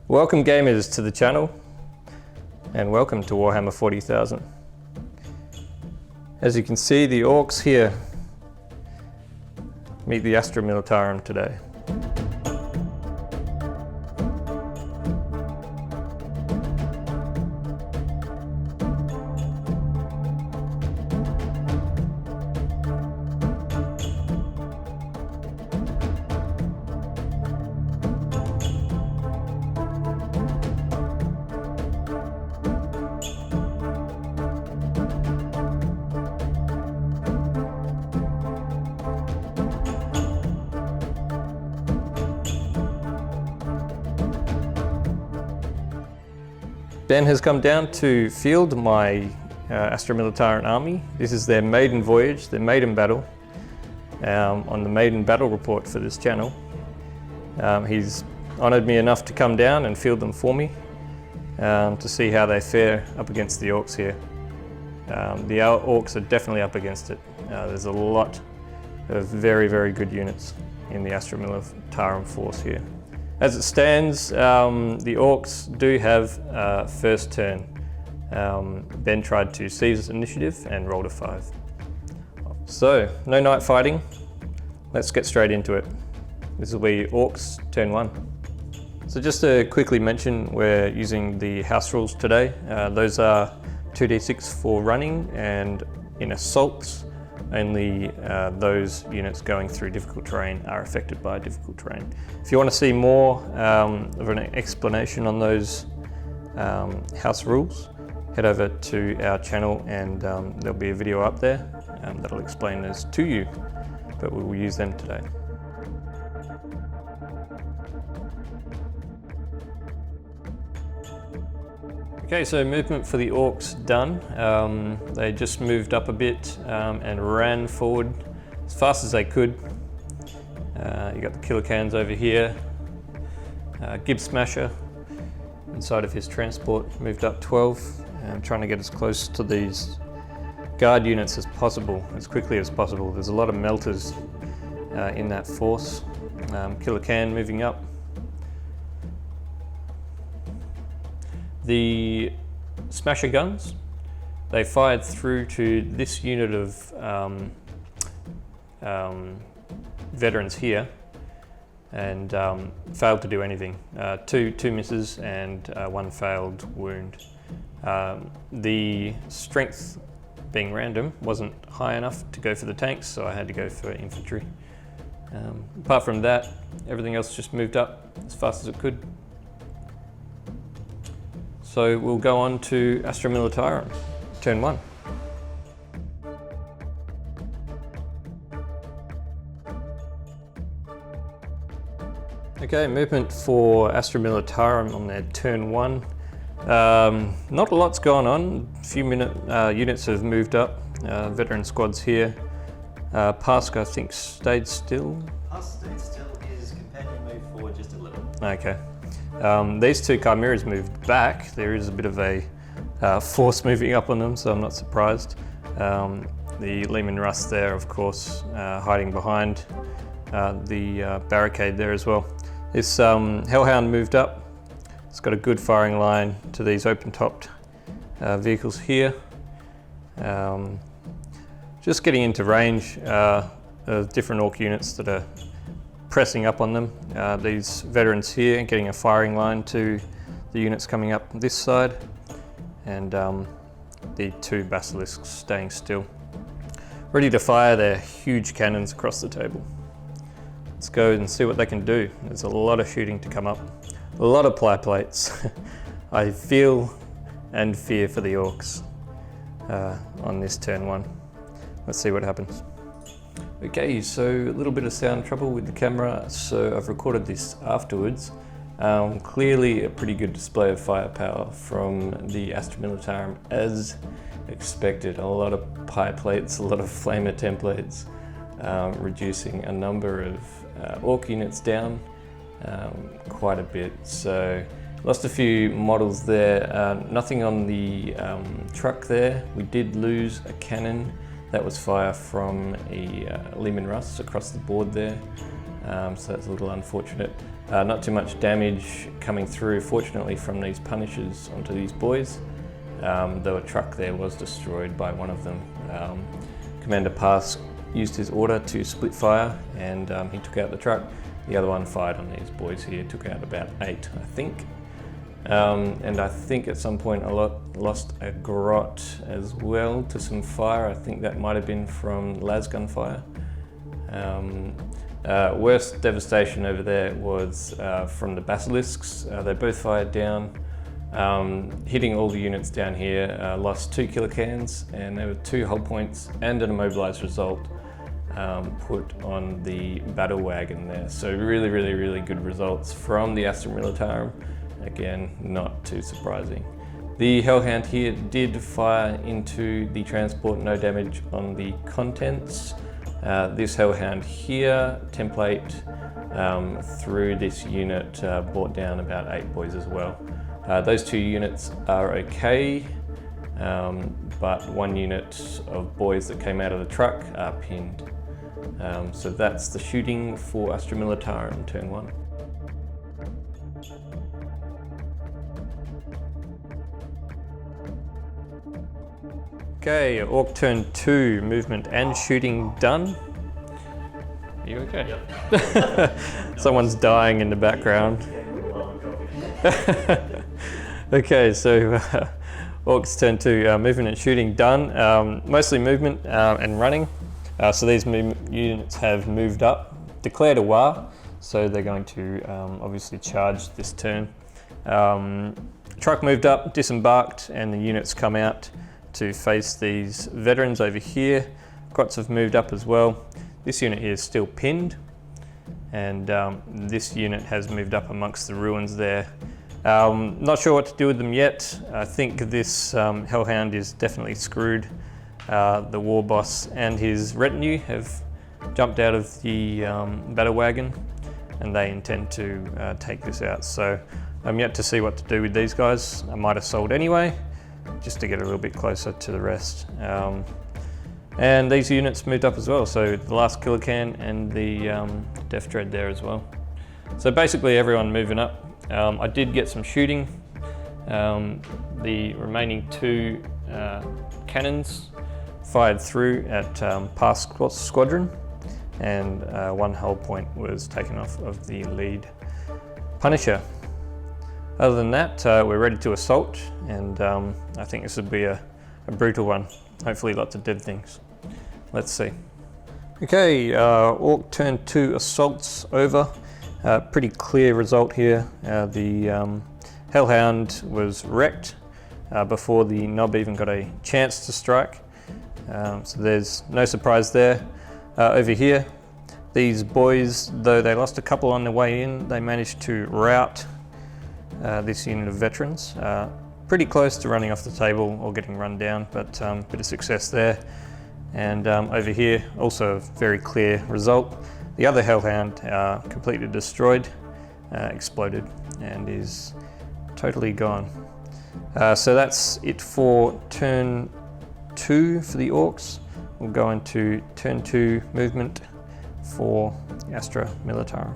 Welcome gamers to the channel, and welcome to Warhammer 40,000. As you can see, the Orks here meet the Astra Militarum today. Ben has come down to field my Astra Militarum army. This is their maiden voyage, their maiden battle, on the maiden battle report for this channel. He's honoured me enough to come down and field them for me to see how they fare up against the Orks here. The Orks are definitely up against it. There's a lot of very, very good units in the Astra Militarum force here. As it stands, the Orks do have first turn. Ben tried to seize initiative and rolled a 5. So, no night fighting. Let's get straight into it. This will be Orks turn 1. So just to quickly mention, we're using the house rules today. Those are 2d6 for running, and in assaults, only those units going through difficult terrain are affected by difficult terrain. If you want to see more of an explanation on those house rules, head over to our channel and there'll be a video up there that'll explain those to you, but we will use them today. Okay, so movement for the Orks done. They just moved up a bit and ran forward as fast as they could. You got the killer cans over here. Gib Smasher inside of his transport moved up 12 and trying to get as close to these guard units as possible, as quickly as possible. There's a lot of melters in that force. Killer can moving up. The Smasher guns, they fired through to this unit of veterans here and failed to do anything. Two misses and one failed wound. The strength, being random, wasn't high enough to go for the tanks, so I had to go for infantry. Apart from that, everything else just moved up as fast as it could. So we'll go on to Astra Militarum, turn 1. Okay, movement for Astra Militarum on their turn 1. Not a lot's gone on. A few units have moved up. Veteran squads here. Pask, I think, stayed still. Pask stayed still. His companion moved forward just a little. Okay. These two Chimeras moved back. There is a bit of a force moving up on them, so I'm not surprised. The Leman Russ there, of course, hiding behind the barricade there as well. This Hellhound moved up. It's got a good firing line to these open-topped vehicles here. Just getting into range of different Ork units that are pressing up on them. These veterans here getting a firing line to the units coming up this side, and the two basilisks staying still, ready to fire their huge cannons across the table. Let's go and see what they can do. There's a lot of shooting to come up, a lot of ply plates. I feel and fear for the Orks on this turn 1. Let's see what happens. Okay, so a little bit of sound trouble with the camera, so I've recorded this afterwards. Clearly a pretty good display of firepower from the Astra Militarum as expected. A lot of pie plates, a lot of flamer templates, reducing a number of Ork units down quite a bit. So lost a few models there. Nothing on the truck there. We did lose a cannon. That was fire from a Leman Russ across the board there. so that's a little unfortunate. Not too much damage coming through, fortunately, from these punishers onto these boys. Though a truck there was destroyed by one of them. Commander Pass used his order to split fire, and he took out the truck. The other one fired on these boys here, took out about 8, I think. And I think at some point I lost a grot as well to some fire. I think that might have been from las gunfire. Worst devastation over there was from the basilisks. They both fired down, hitting all the units down here. Lost 2 kilocans, and there were 2 hull points and an immobilized result put on the battle wagon there. So really good results from the Astra Militarum. Again, not too surprising. The Hellhound here did fire into the transport, no damage on the contents. This Hellhound here, template through this unit, brought down about 8 boys as well. Those 2 units are okay, but 1 unit of boys that came out of the truck are pinned. So that's the shooting for Astra Militarum turn 1. Okay, Orc turn 2, movement and shooting done. Are you okay? Yep. Someone's dying in the background. Okay, so Orcs turn 2, movement and shooting done. Mostly movement and running. So these units have moved up, declared a war, so they're going to obviously charge this turn. Truck moved up, disembarked, and the units come out to face these veterans over here. Grots have moved up as well. This unit here is still pinned, and this unit has moved up amongst the ruins there. Not sure what to do with them yet. I think this Hellhound is definitely screwed. The war boss and his retinue have jumped out of the battle wagon, and they intend to take this out. So I'm yet to see what to do with these guys. I might have sold anyway, just to get a little bit closer to the rest. And these units moved up as well, so the last Kilocan and the Death Dread there as well. So basically everyone moving up. I did get some shooting. The remaining 2 cannons fired through at Pass Squadron, and 1 hull point was taken off of the lead Punisher. Other than that, we're ready to assault, and I think this would be a brutal one. Hopefully lots of dead things. Let's see. Okay, Orc turn 2 assaults over. Pretty clear result here. The Hellhound was wrecked before the Knob even got a chance to strike. So there's no surprise there. Over here, these boys, though they lost a couple on their way in, they managed to rout this unit of veterans. Pretty close to running off the table or getting run down, but a bit of success there. And over here, also a very clear result. The other Hellhound completely destroyed, exploded, and is totally gone. So that's it for turn 2 for the Orcs. We'll go into turn 2 movement for Astra Militarum.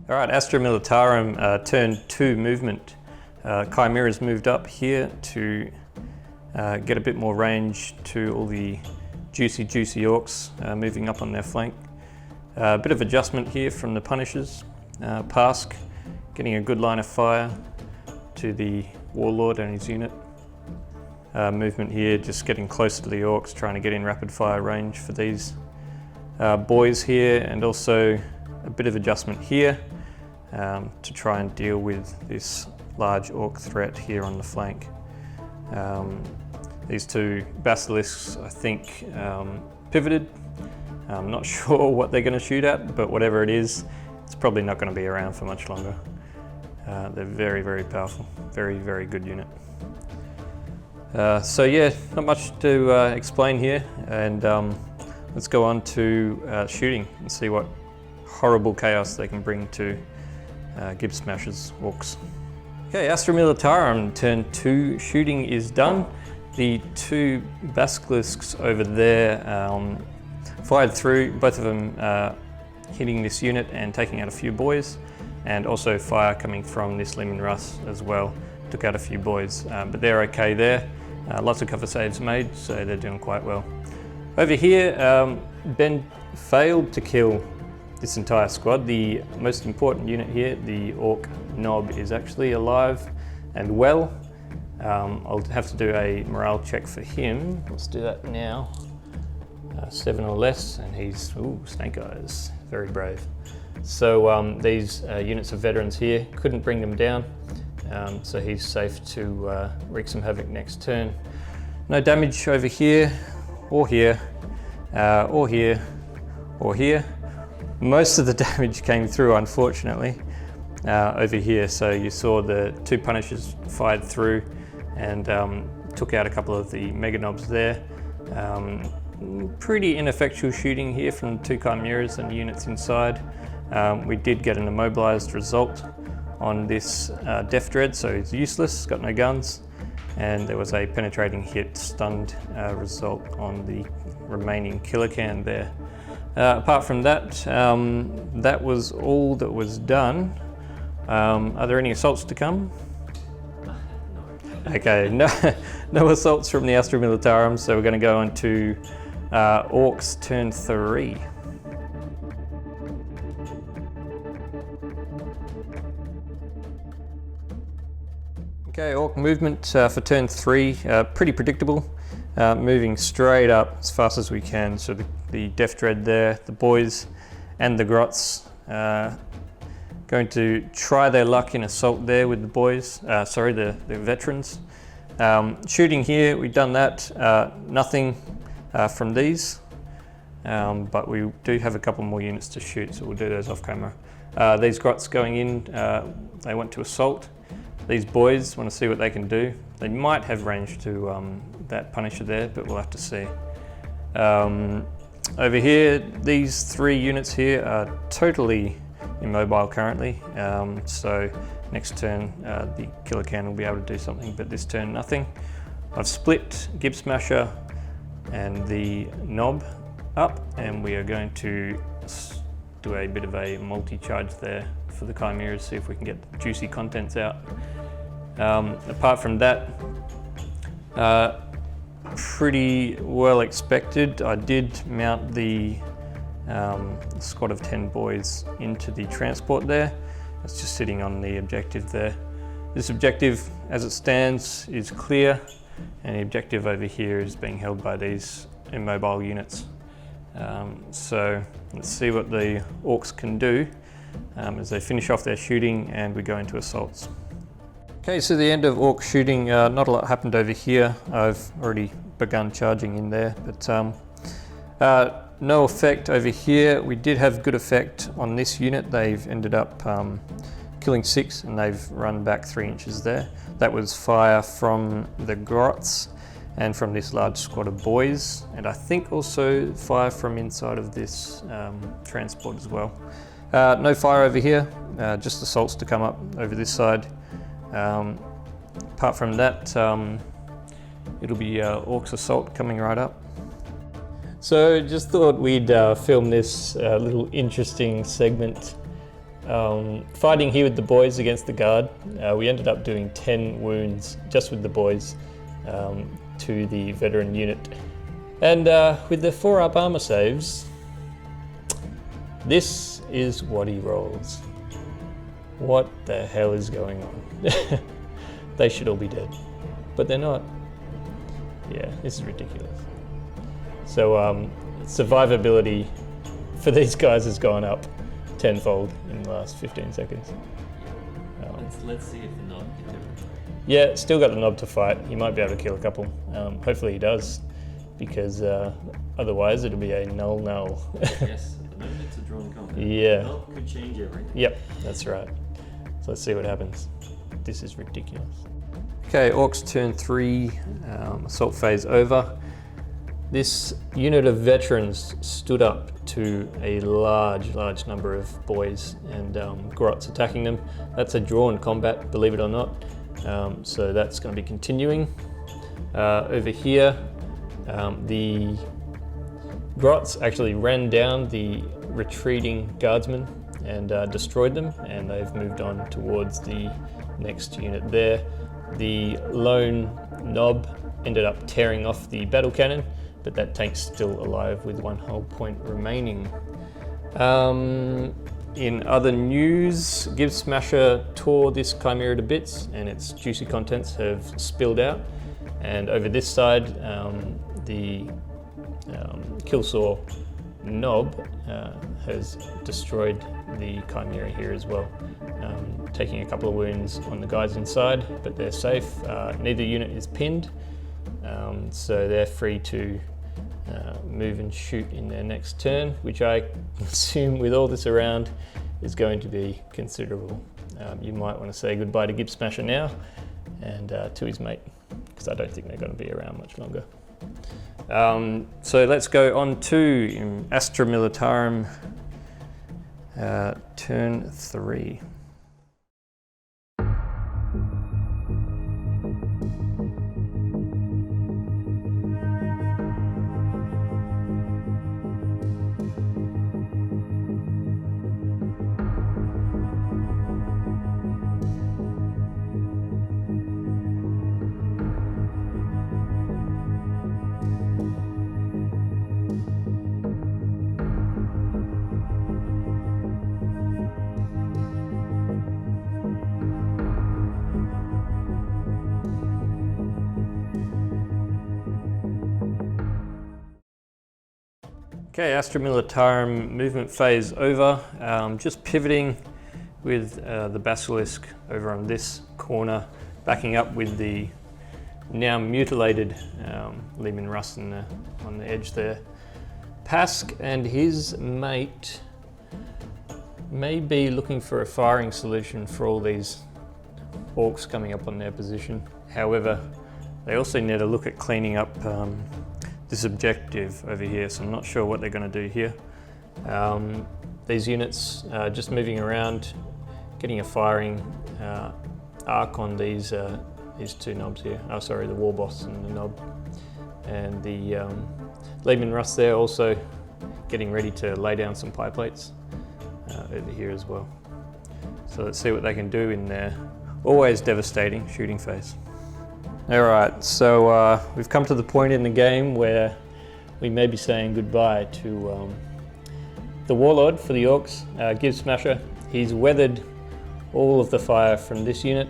All right, Astra Militarum turn 2 movement. Chimera's moved up here to get a bit more range to all the juicy Orks moving up on their flank. A bit of adjustment here from the Punishers. Pask getting a good line of fire to the Warlord and his unit. Movement here, just getting closer to the Orks, trying to get in rapid fire range for these boys here, and also a bit of adjustment here to try and deal with this large Ork threat here on the flank. These two basilisks, I think, pivoted. I'm not sure what they're going to shoot at, but whatever it is, it's probably not going to be around for much longer. They're very powerful, very good unit. So yeah, not much to explain here, and let's go on to shooting and see what horrible chaos they can bring to Gib Smasher's Orks. Okay, Astra Militarum, turn 2 shooting is done. The two basilisks over there fired through, both of them hitting this unit and taking out a few boys, and also fire coming from this Leman Russ as well, took out a few boys, but they're okay there. Lots of cover saves made, so they're doing quite well. Over here, Ben failed to kill this entire squad. The most important unit here, the Ork Nob, is actually alive and well. I'll have to do a morale check for him. Let's do that now. 7 or less, and he's, ooh, snake eyes, very brave. So these units of veterans here, couldn't bring them down, so he's safe to wreak some havoc next turn. No damage over here, or here, or here, or here. Most of the damage came through, unfortunately, over here. So you saw the two Punishers fired through and took out a couple of the Mega Nobs there. Pretty ineffectual shooting here from two Chimeras and units inside. We did get an immobilized result on this Death Dread, so it's useless, got no guns. And there was a penetrating hit, stunned result on the remaining Killer Can there. Apart from that, that was all that was done. Are there any assaults to come? Okay, no assaults from the Astra Militarum, so we're going to go on to Orks turn 3. Okay, Ork movement for turn 3, pretty predictable. Moving straight up as fast as we can. So the Death Dread there, the boys and the Grots going to try their luck in assault there with the boys, the veterans. Shooting here, we've done that, nothing from these, but we do have a couple more units to shoot, so we'll do those off camera. These Grots going in, they want to assault. These boys want to see what they can do. They might have range to that Punisher there, but we'll have to see. Over here, these 3 units here are totally immobile currently, so next turn the Killer Can will be able to do something, but this turn nothing. I've split Gib Smasher and the Nob up, and we are going to do a bit of a multi-charge there for the Chimeras, see if we can get the juicy contents out. Apart from that, pretty well expected. I did mount the squad of 10 boys into the transport there. It's just sitting on the objective there. This objective, as it stands, is clear, and the objective over here is being held by these immobile units. So let's see what the Orks can do as they finish off their shooting and we go into assaults. Okay, so the end of Ork shooting, not a lot happened over here. I've already begun charging in there, but no effect over here. We did have good effect on this unit. They've ended up killing 6 and they've run back 3 inches there. That was fire from the Grots and from this large squad of boys, and I think also fire from inside of this transport as well. No fire over here, just assaults to come up over this side. Apart from that, it'll be Orks assault coming right up. So just thought we'd film this little interesting segment Fighting here with the boys against the guard, we ended up doing 10 wounds just with the boys to the veteran unit. And with the 4-up armor saves, this is what he rolls. What the hell is going on? They should all be dead, but they're not. Yeah, this is ridiculous. So survivability for these guys has gone up tenfold in the last 15 seconds. Let's see if the knob can do it. Yeah, still got the knob to fight. He might be able to kill a couple. Hopefully he does, because otherwise it'll be a null. Yes, at the moment it's a drawn combat. Yeah. The knob could change everything. Yep, that's right. So let's see what happens. This is ridiculous. Okay, Orks turn 3, assault phase over. This unit of veterans stood up to a large number of boys and grots attacking them. That's a drawn combat, believe it or not. So that's going to be continuing. Over here, the grots actually ran down the retreating guardsmen and destroyed them, and they've moved on towards the next unit there. The lone knob ended up tearing off the battle cannon, but that tank's still alive with 1 hull point remaining. In other news, Give Smasher tore this Chimera to bits and its juicy contents have spilled out. And over this side, the Killsaw knob has destroyed the Chimera here as well, taking a couple of wounds on the guys inside, but they're safe. Neither unit is pinned, so they're free to move and shoot in their next turn, which I assume with all this around is going to be considerable. You might want to say goodbye to Gib Smasher now and to his mate, because I don't think they're going to be around much longer. So let's go on to Astra Militarum, turn 3. Okay, Astra Militarum movement phase over. Just pivoting with the Basilisk over on this corner, backing up with the now mutilated Leman Russ on the edge there. Pask and his mate may be looking for a firing solution for all these Orks coming up on their position. However, they also need to look at cleaning up this objective over here, so I'm not sure what they're going to do here. These units just moving around, getting a firing arc on these 2 knobs here. Oh, sorry, the War Boss and the knob. And the Leman Russ there also getting ready to lay down some pie plates over here as well. So let's see what they can do in their always devastating shooting phase. Alright, so we've come to the point in the game where we may be saying goodbye to the Warlord for the Orks, Give Smasher. He's weathered all of the fire from this unit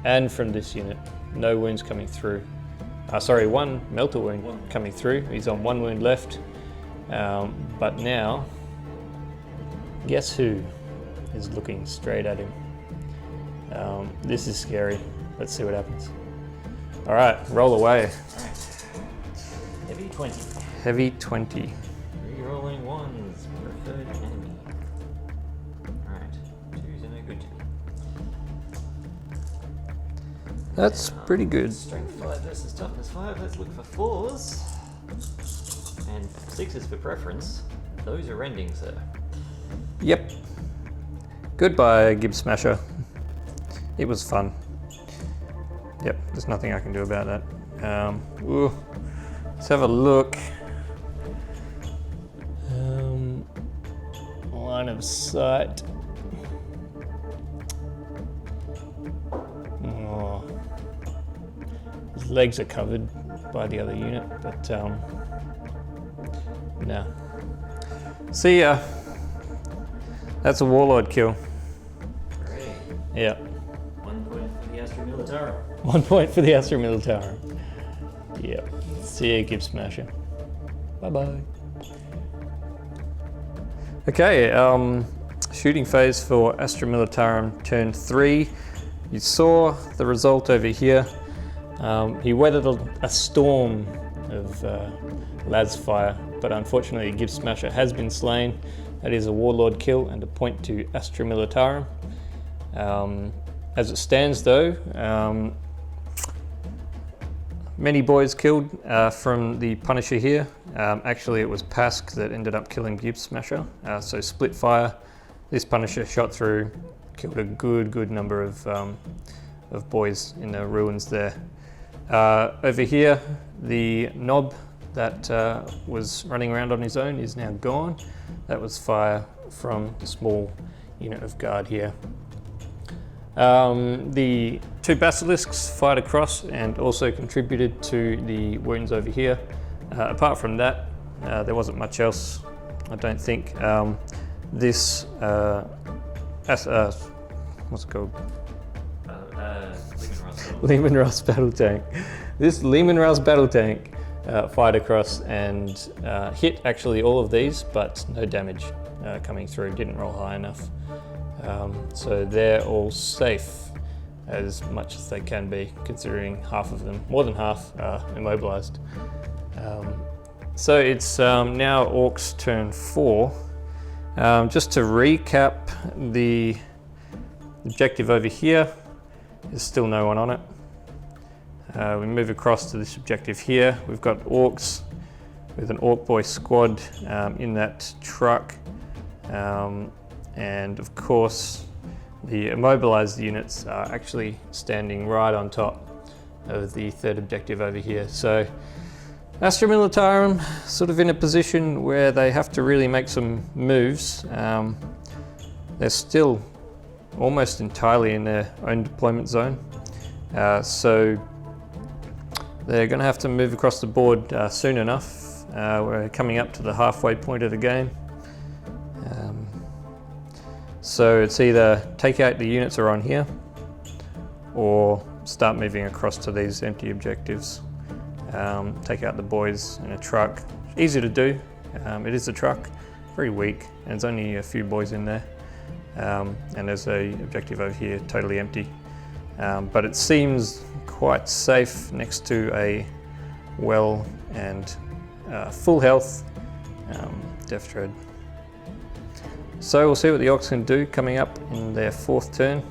and from this unit. No wounds coming through. Sorry, 1 melter wound coming through. He's on 1 wound left. But now, guess who is looking straight at him? This is scary. Let's see what happens. All right, roll away. All right. Heavy 20. Heavy 20. Rerolling 1s, preferred enemy. All right, 2s are no good to me. That's pretty good. Strength 5 versus toughness 5. Let's look for 4s. And 6s for preference. Those are rending, sir. Yep. Goodbye, Gib Smasher. It was fun. Yep, there's nothing I can do about that. Let's have a look. Line of sight. legs are covered by the other unit, but no. See ya. That's a warlord kill. Great. Yeah. 1 point for the Astra Militarum. 1 point for the Astra Militarum. Yep. See ya, Gibbs Smasher. Bye-bye. Okay, shooting phase for Astra Militarum turn 3. You saw the result over here. He weathered a storm of las fire, but unfortunately Gibbs Smasher has been slain. That is a warlord kill and a point to Astra Militarum. As it stands though, many boys killed from the Punisher here. Actually it was Pask that ended up killing Gibbs Smasher. So split fire, this Punisher shot through, killed a good number of boys in the ruins there. Over here, the Knob that was running around on his own is now gone. That was fire from the small unit of guard here. The 2 Basilisks fired across and also contributed to the wounds over here. Apart from that, there wasn't much else, I don't think. This, what's it called? Lehman Russ battle tank. This Lehman Russ battle tank fired across and hit actually all of these, but no damage coming through, didn't roll high enough. So they're all safe as much as they can be, considering half of them, more than half, are immobilized. So it's now Orks turn 4. Just to recap, the objective over here, there's still no one on it. We move across to this objective here. We've got Orks with an Ork boy squad in that truck. And of course, the immobilized units are actually standing right on top of the 3rd objective over here. So Astra Militarum sort of in a position where they have to really make some moves. They're still almost entirely in their own deployment zone. So they're going to have to move across the board soon enough. We're coming up to the halfway point of the game. So it's either take out the units that are on here or start moving across to these empty objectives. Take out the boys in a truck. Easy to do. It is a truck, very weak, and there's only a few boys in there. And there's a objective over here, totally empty. But it seems quite safe next to a well and full health Death Dread. So we'll see what the Orks can do coming up in their 4th turn.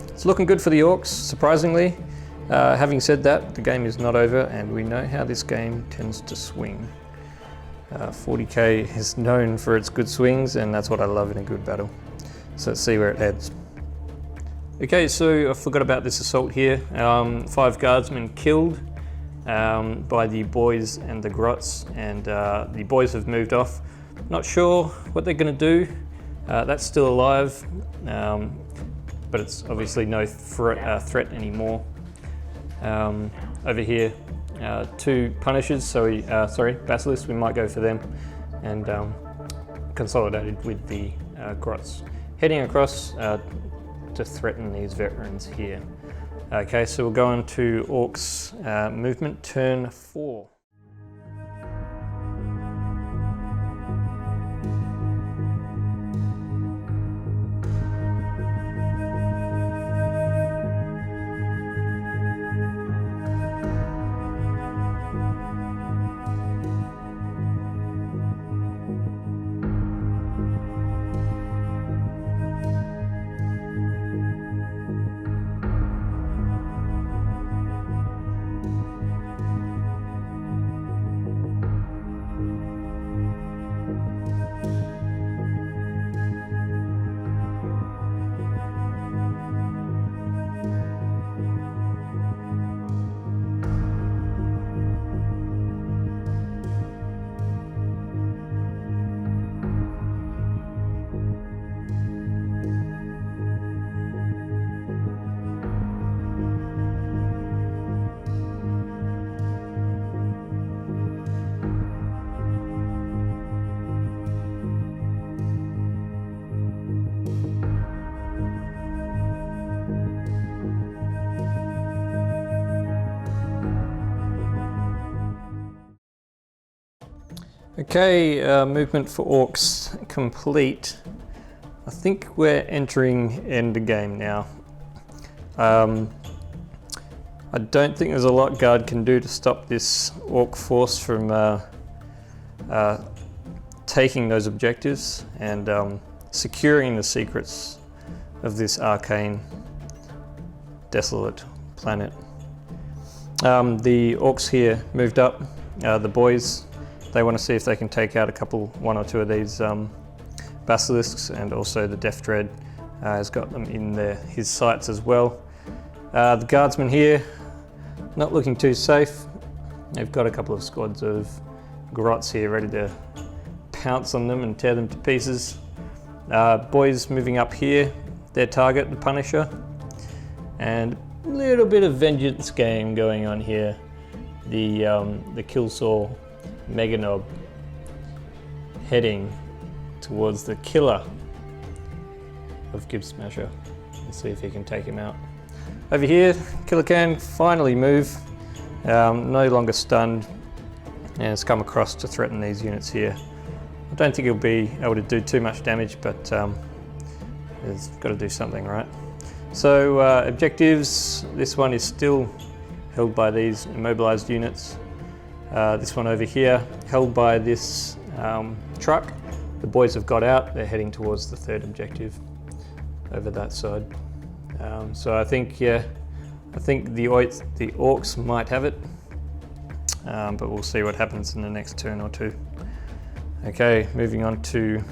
It's looking good for the Orks, surprisingly. Having said that, the game is not over and we know how this game tends to swing. 40k is known for its good swings and that's what I love in a good battle. So let's see where it heads. Okay, so I forgot about this assault here. 5 guardsmen killed by the boys and the grots, and the boys have moved off. Not sure what they're going to do. That's still alive, but it's obviously no threat anymore. Over here, 2 Punishers, Basilisks, we might go for them, and consolidated with the grots. Heading across to threaten these veterans here. Okay, so we'll go on to Orks movement, turn 4. Okay, movement for Orks complete. I think we're entering end game now. I don't think there's a lot Guard can do to stop this Ork force from taking those objectives and securing the secrets of this arcane, desolate planet. The Orks here moved up. The boys, they want to see if they can take out one or two of these basilisks, and also the Death Dread has got them in his sights as well. The guardsmen here, not looking too safe. They've got a couple of squads of grots here ready to pounce on them and tear them to pieces. Boys moving up here, their target, the Punisher, and a little bit of vengeance game going on here. The Killsaw Meganob heading towards the killer of Gibbs Smasher. Let's see if he can take him out. Over here, Killer can finally move, no longer stunned, and has come across to threaten these units here. I don't think he'll be able to do too much damage, but he's got to do something, right? So objectives, this one is still held by these immobilized units. This one over here, held by this truck. The boys have got out, they're heading towards the third objective over that side. So I think the Orks might have it, but we'll see what happens in the next turn or two. Okay, moving on to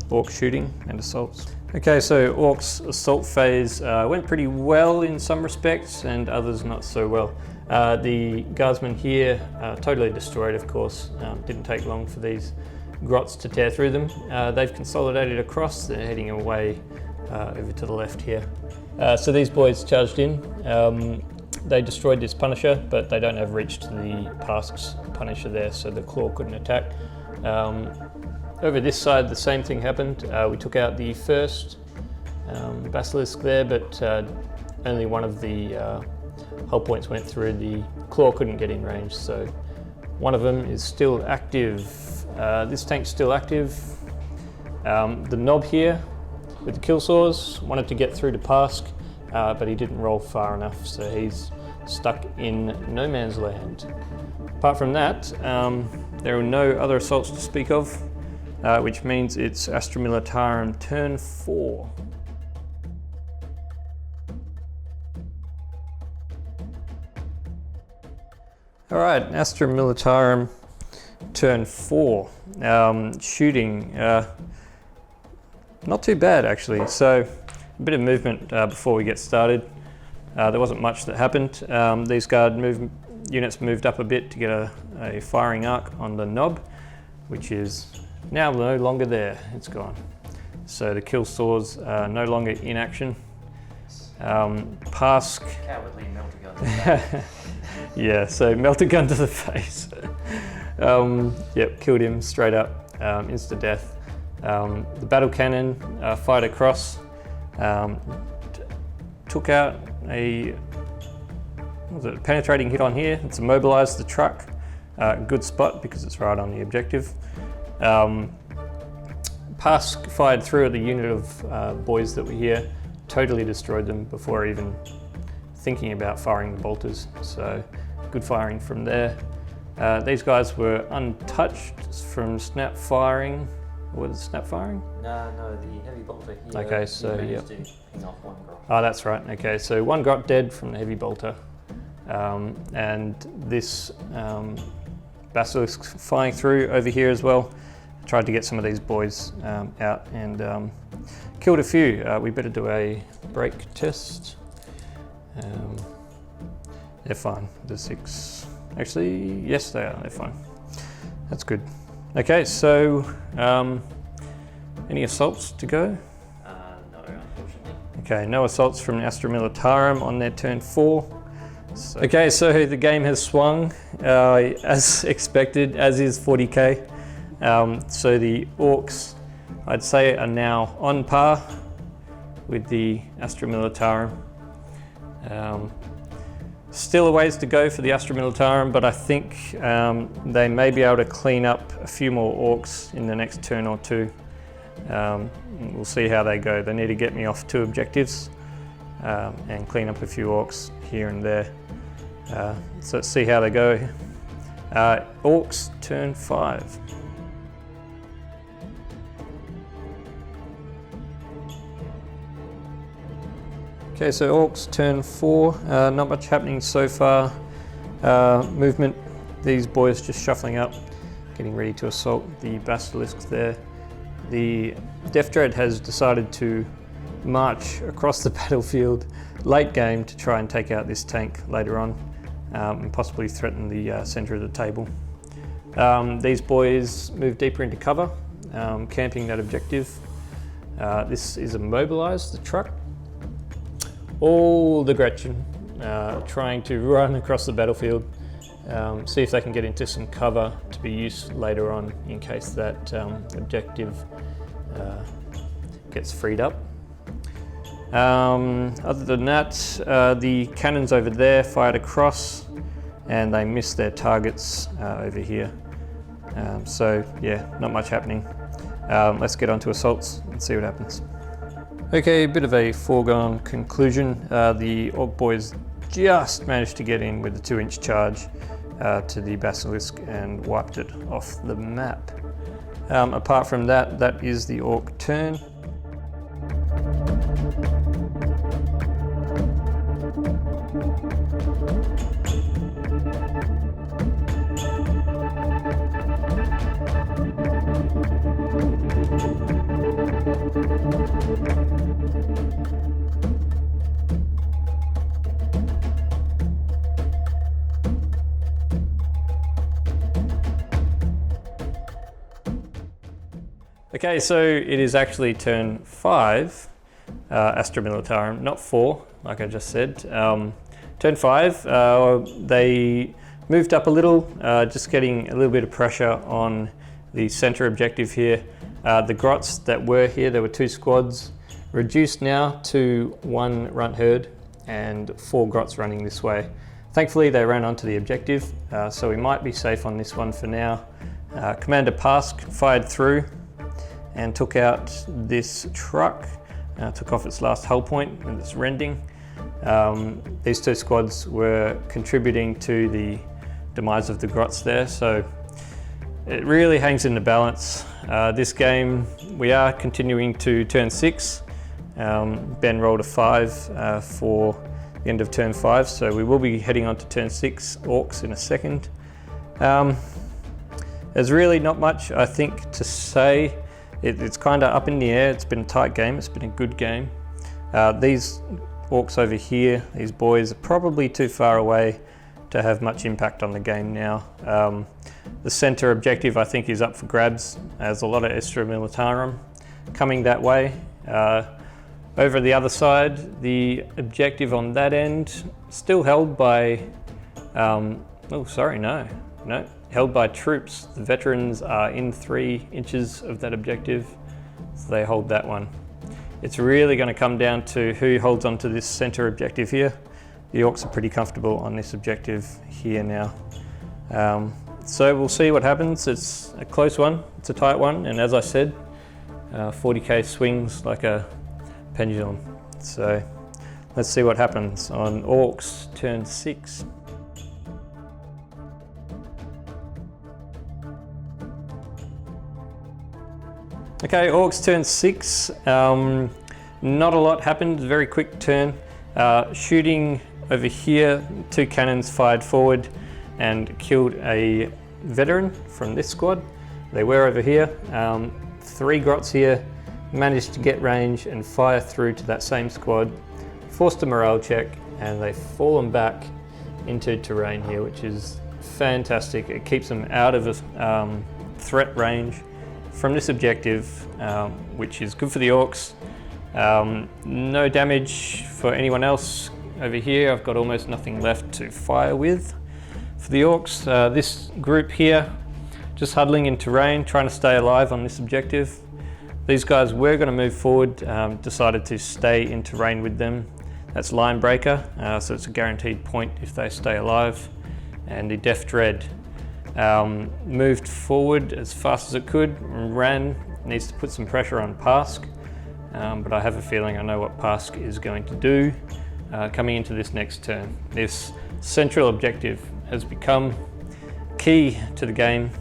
Orc shooting and assaults. Okay, so Orcs assault phase went pretty well in some respects and others not so well. The guardsmen here totally destroyed, of course. Didn't take long for these grots to tear through them. They've consolidated across, they're heading away over to the left here. So these boys charged in. They destroyed this Punisher, but they don't have reach to the past Punisher there, so the Claw couldn't attack. Over this side, the same thing happened. We took out the first Basilisk there, but only one of the hull points went through. The Claw couldn't get in range, so one of them is still active. This tank's still active. The Knob here with the kill saws wanted to get through to Pask, but he didn't roll far enough, so he's stuck in no man's land. Apart from that, there are no other assaults to speak of, which means it's Astra Militarum turn 4. All right, Astra Militarum turn 4. Shooting, not too bad actually. So a bit of movement before we get started. There wasn't much that happened. These guard units moved up a bit to get a firing arc on the Knob, which is now no longer there. It's gone. So the kill saws are no longer in action. Pask. Cowardly melter gun. Yeah, so melter gun to the face. Yep, killed him straight up, insta death. The battle cannon fired across, took out a penetrating hit on here. It's immobilized the truck. Good spot because it's right on the objective. Pask fired through at the unit of boys that were here, totally destroyed them before even thinking about firing the bolters. So good firing from there. These guys were untouched from snap firing. Was it snap firing? No, the heavy bolter here. Okay, so yeah. Ping off one grot. Oh, that's right. Okay, so one grot dead from the heavy bolter, and this basilisk flying through over here as well. Tried to get some of these boys out and killed a few. We better do a break test. They're fine. The 6. Actually, yes, they are. They're fine. That's good. Okay, so any assaults to go? No, unfortunately. Okay, no assaults from Astra Militarum on their turn 4. Okay, so the game has swung as expected, as is 40k. So the Orks, I'd say, are now on par with the Astra Militarum. Still a ways to go for the Astra Militarum, but I think they may be able to clean up a few more Orks in the next turn or two. We'll see how they go. They need to get me off 2 objectives and clean up a few Orks here and there. So let's see how they go. Orks, turn 5. Okay, so Orks turn 4, not much happening so far. Movement, these boys just shuffling up, getting ready to assault the basilisks there. The Death Dread has decided to march across the battlefield late game to try and take out this tank later on and possibly threaten the centre of the table. These boys move deeper into cover, camping that objective. This is immobilised, the truck. All the Gretchen trying to run across the battlefield, see if they can get into some cover to be used later on in case that objective gets freed up. Other than that, the cannons over there fired across and they missed their targets over here. So yeah, not much happening. Let's get on to assaults and see what happens. Okay, a bit of a foregone conclusion. The Ork boys just managed to get in with a 2-inch charge to the basilisk and wiped it off the map. Apart from that, that is the Ork turn. Okay, so it is actually turn 5, Astra Militarum, not 4, like I just said. Turn 5, they moved up a little, just getting a little bit of pressure on the center objective here. The grots that were here, there were 2 squads, reduced now to 1 runt herd and 4 grots running this way. Thankfully they ran onto the objective, so we might be safe on this one for now. Commander Pask fired through and took out this truck, took off its last hull point with its rending. These 2 squads were contributing to the demise of the grots there, so it really hangs in the balance. This game, we are continuing to turn 6. Ben rolled a 5 for the end of turn 5, so we will be heading on to turn 6 Orks in a second. There's really not much, I think, to say. It's kind of up in the air. It's been a tight game. It's been a good game. These Orks over here, these boys, are probably too far away to have much impact on the game now. The center objective, I think, is up for grabs. There's a lot of Astra Militarum coming that way. Over the other side, the objective on that end, still held by, held by troops. The veterans are in 3 inches of that objective, so they hold that one. It's really going to come down to who holds onto this center objective here. The Orks are pretty comfortable on this objective here now. So we'll see what happens. It's a close one, it's a tight one, and as I said, 40k swings like a pendulum. So let's see what happens on Orks turn 6. Okay, Orks turn 6. Not a lot happened, very quick turn. Shooting over here, 2 cannons fired forward and killed a veteran from this squad. They were over here. 3 grots here, managed to get range and fire through to that same squad, forced a morale check, and they've fallen back into terrain here, which is fantastic. It keeps them out of threat range from this objective, which is good for the Orks. No damage for anyone else over here. I've got almost nothing left to fire with. For the Orks, this group here, just huddling in terrain, trying to stay alive on this objective. These guys were going to move forward, decided to stay in terrain with them. That's Line Breaker, so it's a guaranteed point if they stay alive. And the Death Dread moved forward as fast as it could, ran, needs to put some pressure on Pask, but I have a feeling I know what Pask is going to do coming into this next turn. This central objective has become key to the game.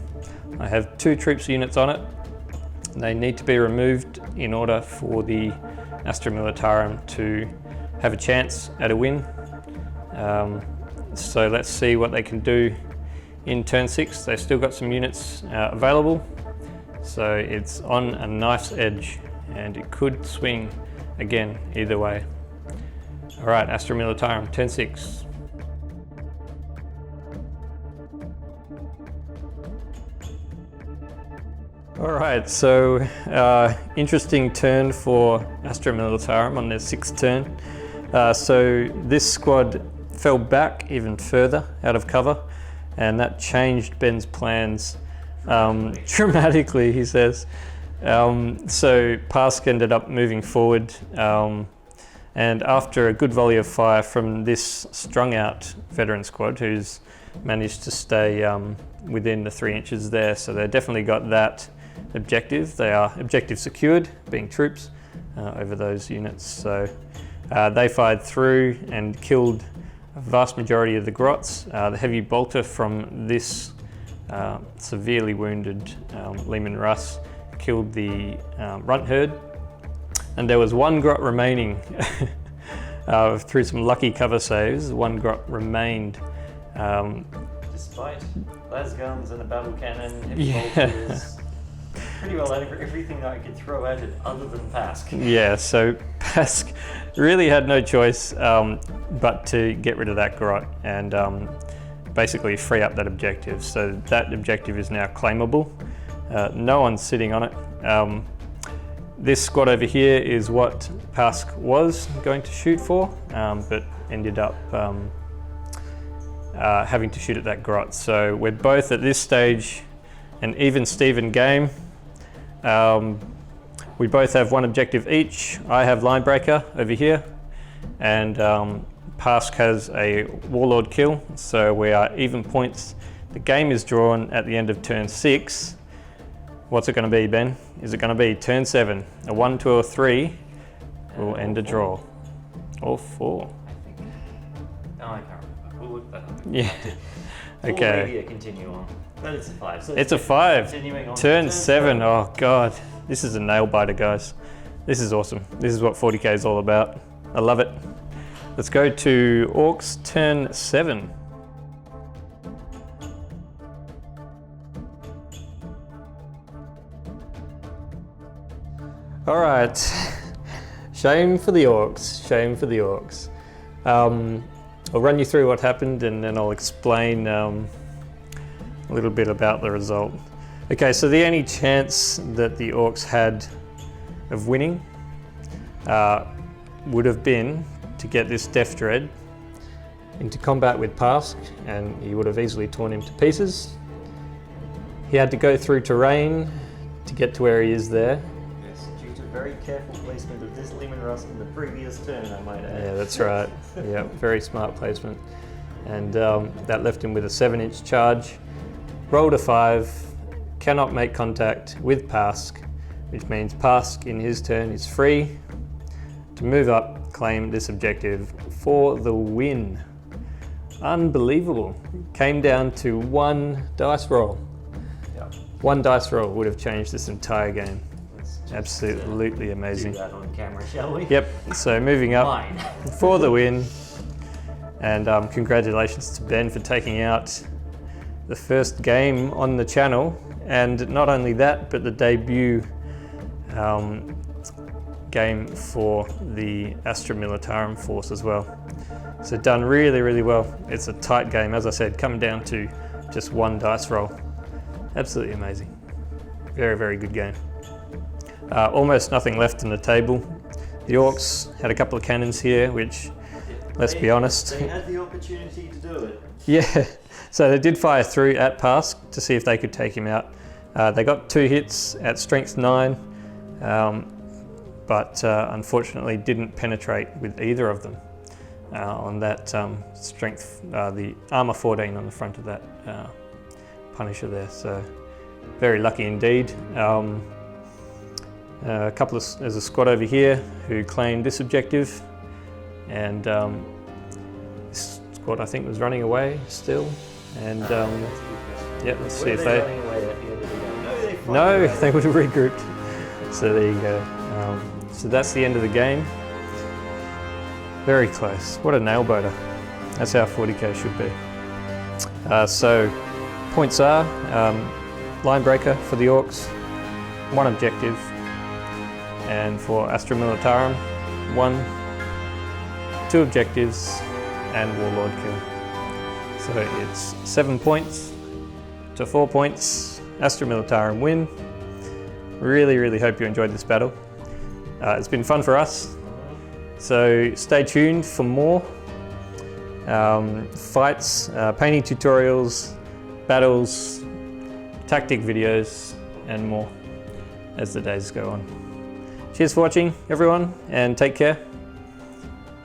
I have 2 troops units on it. They need to be removed in order for the Astra Militarum to have a chance at a win. So let's see what they can do in turn 6. They've still got some units available, so it's on a knife's edge and it could swing again either way. All right, Astra Militarum, turn 6. All right, so interesting turn for Astra Militarum on their 6th turn. So this squad fell back even further out of cover, and that changed Ben's plans dramatically, he says. So Pask ended up moving forward, and after a good volley of fire from this strung out veteran squad who's managed to stay within the 3 inches there, so they definitely got that objective. They are objective secured, being troops over those units. So they fired through and killed a vast majority of the grots. The heavy bolter from this severely wounded Leman Russ killed the runt herd, and there was 1 grot remaining. Through some lucky cover saves, 1 grot remained. Despite las guns and a battle cannon, heavy bolters, pretty well everything that I could throw at it other than Pask. Yeah, so Pask really had no choice but to get rid of that grot and basically free up that objective. So that objective is now claimable. No one's sitting on it. This squad over here is what Pask was going to shoot for, but ended up having to shoot at that grot. So we're both at this stage an even Steven game. We both have 1 objective each. I have Line Breaker over here, and Pask has a Warlord kill, so we are even points. The game is drawn at the end of turn 6. What's it going to be, Ben? Is it going to be turn 7? A 1, 2, or 3 will end a draw. Or 4. I think. Oh, I can't remember. We'll look that up. Yeah. Okay. Or maybe a continue on. But it's a 5. So it's a 5. Continuing on Turn 7. Oh god, this is a nail biter, guys. This is awesome. This is what 40k is all about. I love it. Let's go to Orks turn 7. All right. Shame for the Orks. Shame for the Orks. I'll run you through what happened and then I'll explain a little bit about the result. Okay, so the only chance that the Orks had of winning would have been to get this Death Dread into combat with Pask, and he would have easily torn him to pieces. He had to go through terrain to get to where he is there. Yes, due to very careful placement of this Leman Russ in the previous turn, I might add. Yeah, that's right. Yeah, very smart placement. And that left him with a 7-inch charge. Rolled a 5, cannot make contact with Pask, which means Pask in his turn is free to move up, claim this objective for the win. Unbelievable. Came down to 1 dice roll. Yep. 1 dice roll would have changed this entire game. Absolutely amazing. Do that on camera, shall we? Yep, so moving up Fine. for the win. And congratulations to Ben for taking out the first game on the channel. And not only that, but the debut game for the Astra Militarum force as well. So done really, really well. It's a tight game, as I said, coming down to just 1 dice roll. Absolutely amazing. Very, very good game. Almost nothing left on the table. The Orks had a couple of cannons here, which, let's be honest. They had the opportunity to do it. Yeah, so they did fire through at Pask to see if they could take him out. They got 2 hits at strength 9, but unfortunately didn't penetrate with either of them. on that strength, the armor 14 on the front of that Punisher there. So very lucky indeed. There's a squad over here who claimed this objective, and this squad I think was running away still. And yeah, let's see if they. No, they would have regrouped. So there you go. So that's the end of the game. Very close. What a nail biter. That's how 40k should be. So points are line breaker for the Orks, 1 objective, and for Astra Militarum, 2 objectives, and Warlord kill. So it's 7 points to 4 points. Astra Militarum win. Really hope you enjoyed this battle. It's been fun for us. So stay tuned for more fights, painting tutorials, battles, tactic videos, and more as the days go on. Cheers for watching, everyone, and take care.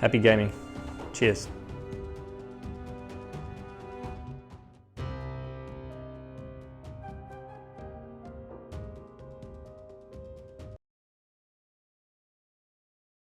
Happy gaming. Cheers.